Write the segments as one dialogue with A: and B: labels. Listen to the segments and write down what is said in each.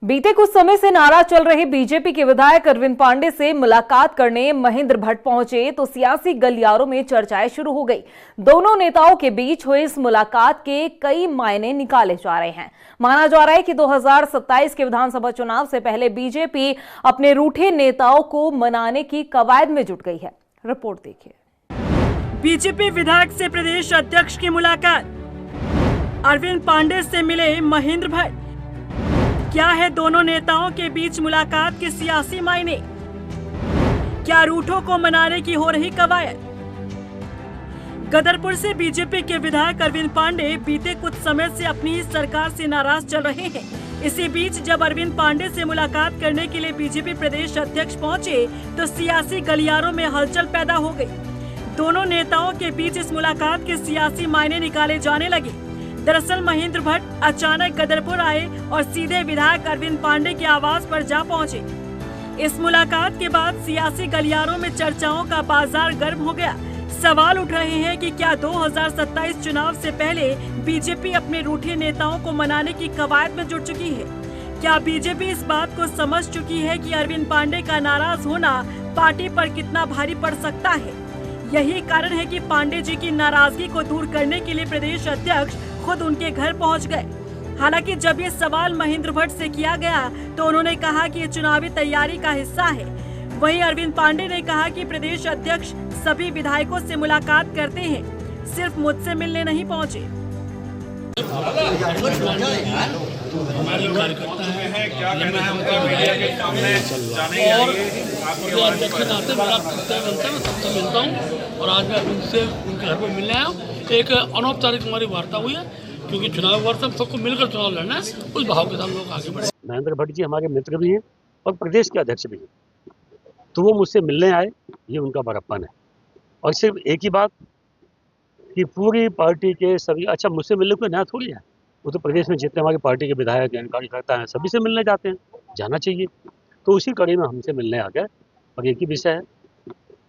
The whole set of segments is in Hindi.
A: बीते कुछ समय से नाराज चल रहे बीजेपी के विधायक अरविंद पांडे से मुलाकात करने महेंद्र भट्ट पहुंचे तो सियासी गलियारों में चर्चाएं शुरू हो गई। दोनों नेताओं के बीच हुई इस मुलाकात के कई मायने निकाले जा रहे हैं। माना जा रहा है कि 2027 के विधानसभा चुनाव से पहले बीजेपी अपने रूठे नेताओं को मनाने की कवायद में जुट गई है। रिपोर्ट देखिए।
B: बीजेपी विधायक से प्रदेश अध्यक्ष की मुलाकात, अरविंद पांडे से मिले महेंद्र भट्ट। क्या है दोनों नेताओं के बीच मुलाकात के सियासी मायने? क्या रूठों को मनाने की हो रही कवायद? गदरपुर से बीजेपी के विधायक अरविंद पांडे बीते कुछ समय से अपनी सरकार से नाराज चल रहे हैं। इसी बीच जब अरविंद पांडे से मुलाकात करने के लिए बीजेपी प्रदेश अध्यक्ष पहुंचे तो सियासी गलियारों में हलचल पैदा हो गई। दोनों नेताओं के बीच इस मुलाकात के सियासी मायने निकाले जाने लगे। दरअसल महेंद्र भट्ट अचानक गदरपुर आए और सीधे विधायक अरविंद पांडे के आवास पर जा पहुंचे। इस मुलाकात के बाद सियासी गलियारों में चर्चाओं का बाजार गर्म हो गया। सवाल उठ रहे हैं कि क्या 2027 चुनाव से पहले बीजेपी अपने रूठे नेताओं को मनाने की कवायद में जुट चुकी है? क्या बीजेपी इस बात को समझ चुकी है कि अरविंद पांडे का नाराज होना पार्टी पर कितना भारी पड़ सकता है? यही कारण है कि पांडे जी की नाराजगी को दूर करने के लिए प्रदेश अध्यक्ष खुद उनके घर पहुंच गए। हालांकि जब ये सवाल महेंद्र भट्ट से किया गया तो उन्होंने कहा कि ये चुनावी तैयारी का हिस्सा है। वहीं अरविंद पांडे ने कहा कि प्रदेश अध्यक्ष सभी विधायकों से मुलाकात करते हैं, सिर्फ मुझसे मिलने नहीं पहुंचे।
C: हमारे कार्यकर्ता हैं, क्या कहना है उनका मीडिया के सामने जाने और अध्यक्ष के नाते मेरा कर्तव्य बनता है, मैं सबसे मिलता हूँ और आज मैं उनसे उनके घर पर मिलने आया हूँ। एक अनौपचारिक हमारी वार्ता हुई है क्योंकि चुनाव वर्ष हम सबको मिलकर चुनाव लड़ना है, उस भाव के साथ लोग आगे बढ़े।
D: महेंद्र भट्ट जी हमारे मित्र भी हैं और प्रदेश के अध्यक्ष भी हैं, तो वो मुझसे मिलने आए, ये उनका बड़प्पन है। और सिर्फ एक ही बात कि पूरी पार्टी के सभी, अच्छा मुझसे मिलने कोई नया थोड़ी है, वो तो प्रदेश में जितने हमारी पार्टी के विधायक हैं, कार्यकर्ता हैं, सभी से मिलने जाते हैं, जाना चाहिए। तो उसी कड़ी में हमसे मिलने आ गए और एक ही विषय है,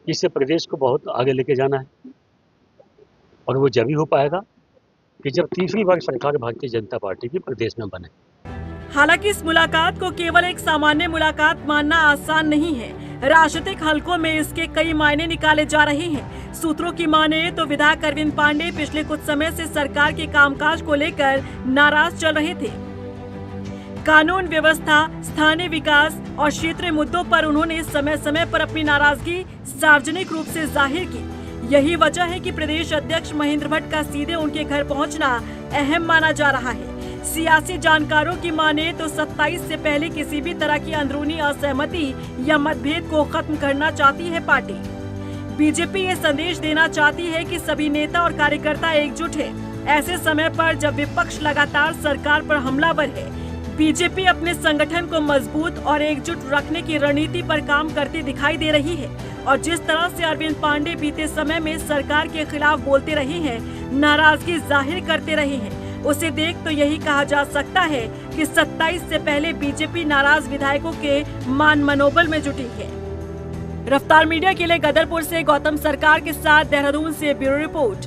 D: इससे प्रदेश को बहुत आगे लेके जाना है और वो जब ही हो पाएगा कि जब तीसरी बार सरकार भारतीय जनता पार्टी की प्रदेश में बने।
B: हालांकि इस मुलाकात को केवल एक सामान्य मुलाकात मानना आसान नहीं है। राजनीतिक हलकों में इसके कई मायने निकाले जा रहे हैं। सूत्रों की माने तो विधायक अरविंद पांडे पिछले कुछ समय से सरकार के कामकाज को लेकर नाराज चल रहे थे। कानून व्यवस्था, स्थानीय विकास और क्षेत्रीय मुद्दों पर उन्होंने समय समय पर अपनी नाराजगी सार्वजनिक रूप से जाहिर की। यही वजह है कि प्रदेश अध्यक्ष महेंद्र भट्ट का सीधे उनके घर पहुंचना अहम माना जा रहा है। सियासी जानकारों की माने तो 27 से पहले किसी भी तरह की अंदरूनी असहमति या मतभेद को खत्म करना चाहती है पार्टी। बीजेपी ये संदेश देना चाहती है कि सभी नेता और कार्यकर्ता एकजुट है। ऐसे समय पर जब विपक्ष लगातार सरकार पर हमलावर है, बीजेपी अपने संगठन को मजबूत और एकजुट रखने की रणनीति पर काम करती दिखाई दे रही है। और जिस तरह से अरविंद पांडे बीते समय में सरकार के खिलाफ बोलते रहे हैं, नाराजगी जाहिर करते रहे हैं, उसे देख तो यही कहा जा सकता है कि 27 से पहले बीजेपी नाराज विधायकों के मान मनोबल में जुटी है। रफ्तार मीडिया के लिए गदरपुर से गौतम सरकार के साथ देहरादून से ब्यूरो रिपोर्ट।